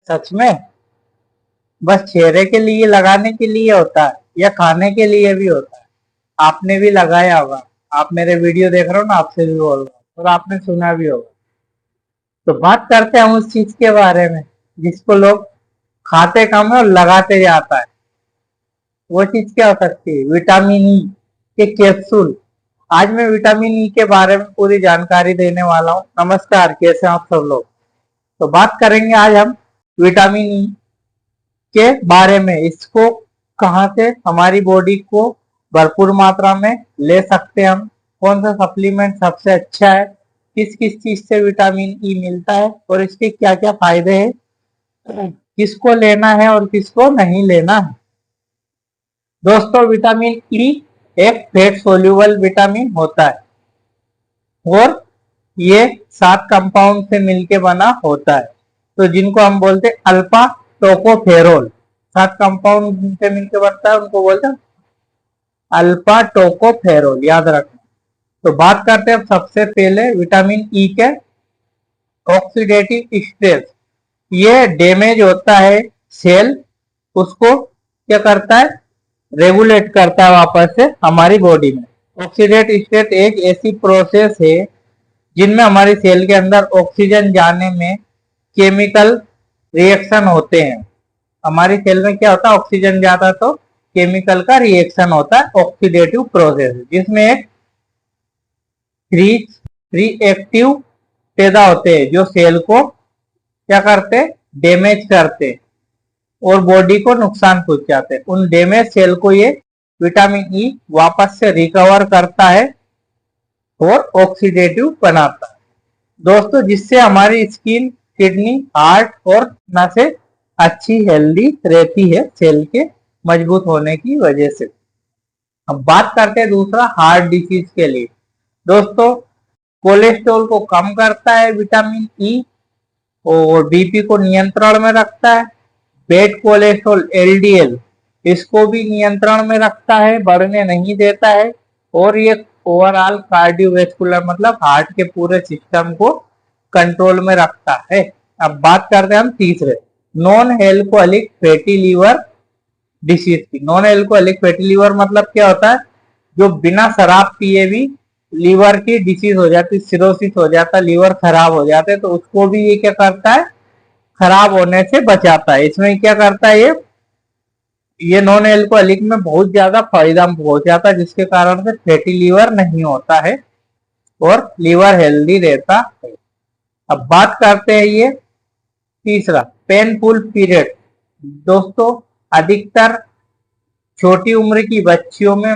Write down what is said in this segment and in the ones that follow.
सच में बस चेहरे के लिए लगाने के लिए होता है या खाने के लिए भी होता है? आपने भी लगाया होगा। आप मेरे वीडियो देख रहे हो ना, आपसे भी बोल रहा हूँ और आपने सुना भी होगा। तो बात करते हैं हम उस चीज के बारे में जिसको लोग खाते कम है और लगाते जाता है। वो चीज क्या हो सकती है? विटामिन ई के कैप्सूल। आज मैं विटामिन ई के बारे में पूरी जानकारी देने वाला हूँ। नमस्कार, कैसे हैं आप सब लोग? तो बात करेंगे आज हम विटामिन ई के बारे में। इसको कहाँ से हमारी बॉडी को भरपूर मात्रा में ले सकते हैं हम, कौन सा सप्लीमेंट सबसे अच्छा है, किस किस चीज से विटामिन ई मिलता है और इसके क्या क्या फायदे हैं, किसको लेना है और किसको नहीं लेना है। दोस्तों, विटामिन ई एक फैट सोल्यूबल विटामिन होता है और ये 7 कंपाउंड से मिलके बना होता है, तो जिनको हम बोलते हैं अल्फा टोकोफेरोल। 7 कंपाउंड से मिलकर बनता है, उनको बोलते हैं अल्फा टोकोफेरोल, याद रखना। तो बात करते हैं अब सबसे पहले विटामिन ई के ऑक्सीडेटिव स्ट्रेस। ये डैमेज होता है सेल, उसको क्या करता है? रेगुलेट करता है वापस से हमारी बॉडी में। ऑक्सीडेट स्टेट एक ऐसी प्रोसेस है जिनमें हमारी सेल के अंदर ऑक्सीजन जाने में केमिकल रिएक्शन होते हैं। हमारी सेल में क्या होता है? ऑक्सीजन जाता तो केमिकल का रिएक्शन होता है, ऑक्सीडेटिव प्रोसेस, जिसमें एक रिएक्टिव पैदा होते हैं जो सेल को क्या करते? डैमेज करते और बॉडी को नुकसान पहुंचाते। उन डैमेज सेल को ये विटामिन ई वापस से रिकवर करता है और ऑक्सीडेटिव बनाता है दोस्तों, जिससे हमारी स्किन, किडनी, हार्ट और नसें अच्छी हेल्दी रहती है सेल के मजबूत होने की वजह से। अब बात करते हैं दूसरा, हार्ट डिसीज के लिए। दोस्तों, कोलेस्ट्रॉल को कम करता है विटामिन ई और बीपी को नियंत्रण में रखता है। बैड कोलेस्ट्रॉल एलडीएल इसको भी नियंत्रण में रखता है, बढ़ने नहीं देता है। और ये ओवरऑल कार्डियोवैस्कुलर मतलब हार्ट के पूरे सिस्टम को कंट्रोल में रखता है। अब बात करते हैं हम तीसरे, non alcoholic fatty liver disease की। नॉन एल्कोहलिक फैटी लीवर मतलब क्या होता है? जो बिना शराब पिए भी लीवर की डिसीज हो जाती, सिरोसिस हो जाता, लीवर खराब हो जाते हैं, तो उसको भी ये क्या करता है? खराब होने से बचाता है। इसमें क्या करता है ये नॉन एल्कोहलिक में बहुत ज्यादा फायदा पहुंचाता है, जिसके कारण से फैटी लीवर नहीं होता है और लीवर हेल्दी रहता है। अब बात करते हैं ये तीसरा, पेनफुल पीरियड। दोस्तों, अधिकतर छोटी उम्र की बच्चियों में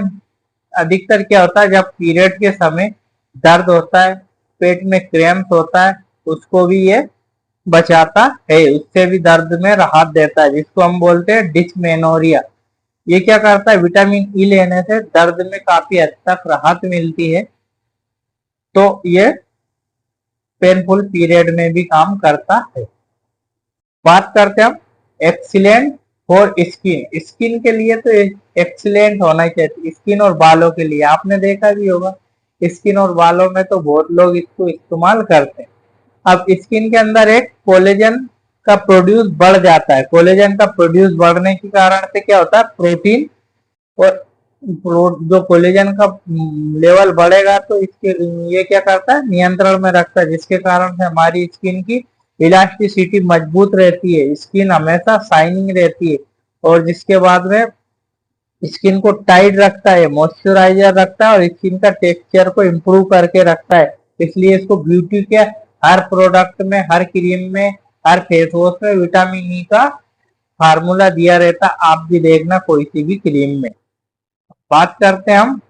अधिकतर क्या होता है? जब पीरियड के समय दर्द होता है, पेट में क्रैम्प होता है, उसको भी ये बचाता है, उससे भी दर्द में राहत देता है, जिसको हम बोलते हैं डिस्मेनोरिया। ये क्या करता है? विटामिन ई लेने से दर्द में काफी हद तक राहत मिलती है, तो ये पेनफुल पीरियड में भी काम करता है। बात करते हैं हम एक्सीलेंट फॉर स्किन। स्किन के लिए तो एक्सीलेंट होना चाहिए, स्किन और बालों के लिए। आपने देखा भी होगा, स्किन और बालों में तो बहुत लोग इसको इस्तेमाल करते हैं। अब स्किन के अंदर एक कोलेजन का प्रोड्यूस बढ़ जाता है। कोलेजन का प्रोड्यूस बढ़ने के कारण से क्या होता है? प्रोटीन और जो कोलेजन का लेवल बढ़ेगा तो इसके ये क्या करता है? नियंत्रण में रखता है, जिसके कारण से हमारी स्किन की इलास्टिसिटी मजबूत रहती है, स्किन हमेशा शाइनिंग रहती है और जिसके बाद में स्किन को टाइट रखता है, मॉइस्चराइजर रखता है और स्किन का टेक्सचर को इम्प्रूव करके रखता है। इसलिए इसको ब्यूटी के हर प्रोडक्ट में, हर क्रीम में, हर फेस वॉश में विटामिन ई का फार्मूला दिया रहता। आप भी देखना कोई सी भी क्रीम में। बात करते हैं हम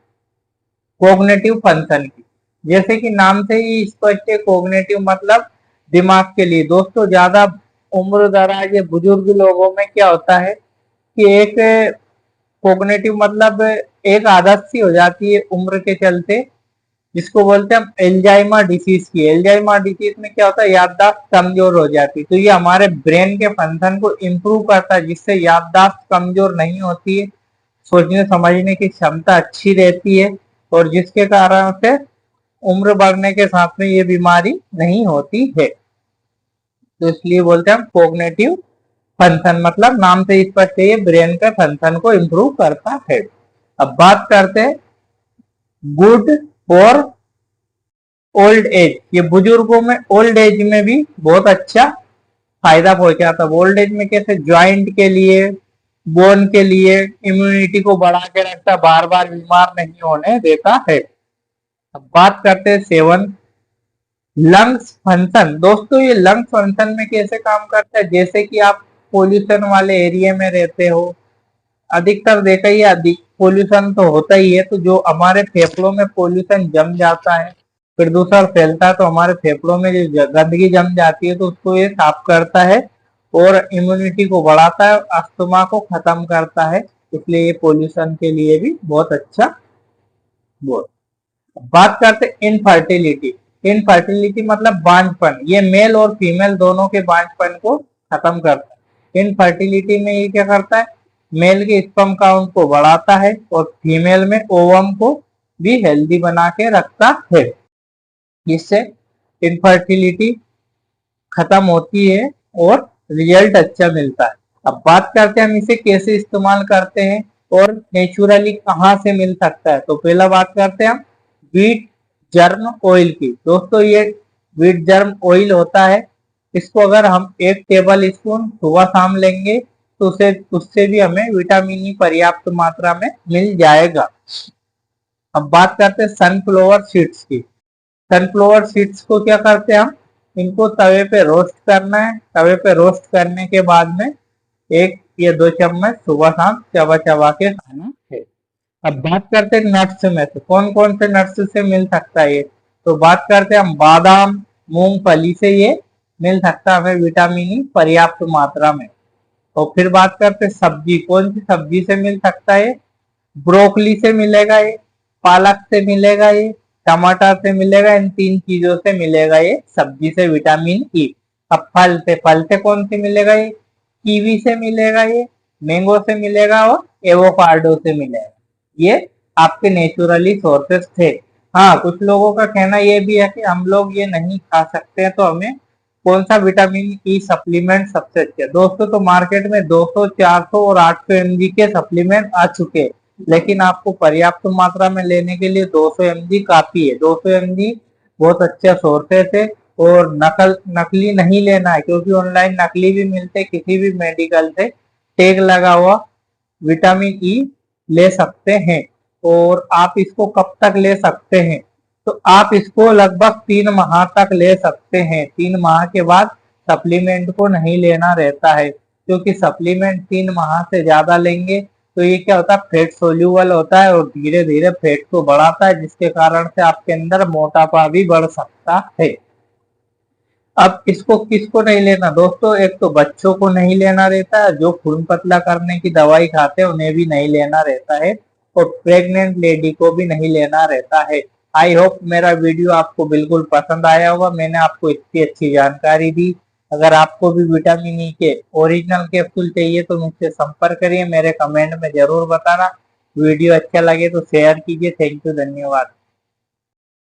कोग्निटिव फंक्शन की। जैसे कि नाम से ही स्पष्ट है, कोग्निटिव मतलब दिमाग के लिए। दोस्तों, ज्यादा उम्र दराज या बुजुर्ग लोगों में क्या होता है कि एक कोग्निटिव मतलब एक आदत सी हो जाती है उम्र के चलते, जिसको बोलते हैं हम एल्जाइमर डिसीज की। एल्जाइमर डिसीज में क्या होता है? याददाश्त कमजोर हो जाती है। तो ये हमारे ब्रेन के फंक्शन को इम्प्रूव करता है, जिससे याददाश्त कमजोर नहीं होती है, सोचने समझने की क्षमता अच्छी रहती है और जिसके कारण से उम्र बढ़ने के साथ में ये बीमारी नहीं होती है। तो इसलिए बोलते हैं हम कोग्निटिव फंक्शन मतलब नाम से स्पष्ट है, ये ब्रेन के फंक्शन को इम्प्रूव करता है। अब बात करते हैं गुड फॉर ओल्ड एज। ये बुजुर्गों में ओल्ड एज में भी बहुत अच्छा फायदा पहुंचाता है। ओल्ड एज में कैसे, ज्वाइंट के लिए, बोन के लिए, इम्यूनिटी को बढ़ा के रखता, बार बार बीमार नहीं होने देता है। अब बात करते हैं सेवन, लंग्स फंक्शन। दोस्तों ये लंग्स फंक्शन में कैसे काम करता है, जैसे कि आप पोल्यूशन वाले एरिया में रहते हो, अधिकतर देखा ही, अधिक पोल्यूशन तो होता ही है, तो जो हमारे फेफड़ों में पोल्यूशन जम जाता है, प्रदूषण फैलता है, तो हमारे फेफड़ों में जो गंदगी जम जाती है तो उसको ये साफ करता है और इम्यूनिटी को बढ़ाता है, अस्थमा को खत्म करता है, इसलिए ये पोल्यूशन के लिए भी बहुत अच्छा। बात करते इनफर्टिलिटी। इनफर्टिलिटी मतलब बांझपन, ये मेल और फीमेल दोनों के बांझपन को खत्म करता है। इनफर्टिलिटी में ये क्या करता है, मेल के स्पर्म काउंट को बढ़ाता है और फीमेल में ओवम को भी हेल्दी बना के रखता है, इससे इनफर्टिलिटी खत्म होती है और रिजल्ट अच्छा मिलता है। अब बात करते हैं हम इसे कैसे इस्तेमाल करते हैं और नेचुरली कहाँ से मिल सकता है। तो पहला बात करते हैं हम व्हीट जर्म ऑयल की। दोस्तों ये व्हीट जर्म ऑयल होता है, इसको अगर हम 1 टेबल स्पून सुबह शाम लेंगे तो उससे भी हमें विटामिन ई पर्याप्त मात्रा में मिल जाएगा। अब बात करते हैं सनफ्लावर सीड्स की। सनफ्लावर सीड्स को क्या करते हैं हम, इनको तवे पे रोस्ट करना है। तवे पे रोस्ट करने के बाद में 1 या 2 चम्मच सुबह शाम चबा चबा के खाना है। अब बात करते हैं नट्स में से, कौन कौन से नट्स से मिल सकता है ये। तो बात करते हैं हम बादाम, मूंगफली से ये मिल सकता है हमें विटामिन ई पर्याप्त मात्रा में। और फिर बात करते हैं सब्जी, कौन सी सब्जी से मिल सकता है, ब्रोकली से मिलेगा ये, पालक से मिलेगा ये, टमाटर से मिलेगा, इन 3 चीजों से मिलेगा ये सब्जी से विटामिन ई। अब फल से कौन से मिलेगा ये, कीवी से मिलेगा ये, मैंगो से मिलेगा और एवोकाडो से मिलेगा। ये आपके नेचुरली सोर्सेस थे। हाँ, कुछ लोगों का कहना ये भी है कि हम लोग ये नहीं खा सकते हैं, तो हमें कौन सा विटामिन ई सप्लीमेंट सबसे अच्छा है। दोस्तों तो मार्केट में 200, 400 और 800 mg के सप्लीमेंट आ चुके हैं, लेकिन आपको पर्याप्त मात्रा में लेने के लिए 200 mg काफी है। 200 mg बहुत अच्छा सोर्सेस है और नकली नहीं लेना है, क्योंकि ऑनलाइन नकली भी मिलते, किसी भी मेडिकल से टैग लगा हुआ विटामिन ई ले सकते हैं। और आप इसको कब तक ले सकते हैं, तो आप इसको लगभग 3 माह तक ले सकते हैं। 3 माह के बाद सप्लीमेंट को नहीं लेना रहता है, क्योंकि सप्लीमेंट 3 माह से ज्यादा लेंगे तो ये क्या होता है, फैट सोल्यूबल होता है और धीरे धीरे फैट को बढ़ाता है, जिसके कारण से आपके अंदर मोटापा भी बढ़ सकता है। अब इसको किसको नहीं लेना दोस्तों, एक तो बच्चों को नहीं लेना रहता है, जो खून पतला करने की दवाई खाते हैं उन्हें भी नहीं लेना रहता है, और प्रेग्नेंट लेडी को भी नहीं लेना रहता है। आई होप मेरा वीडियो आपको बिल्कुल पसंद आया होगा, मैंने आपको इतनी अच्छी जानकारी दी। अगर आपको भी विटामिन ई के ओरिजिनल कैप्सूल चाहिए तो मुझसे संपर्क करिए, मेरे कमेंट में जरूर बताना। वीडियो अच्छा लगे तो शेयर कीजिए। थैंक यू, धन्यवाद।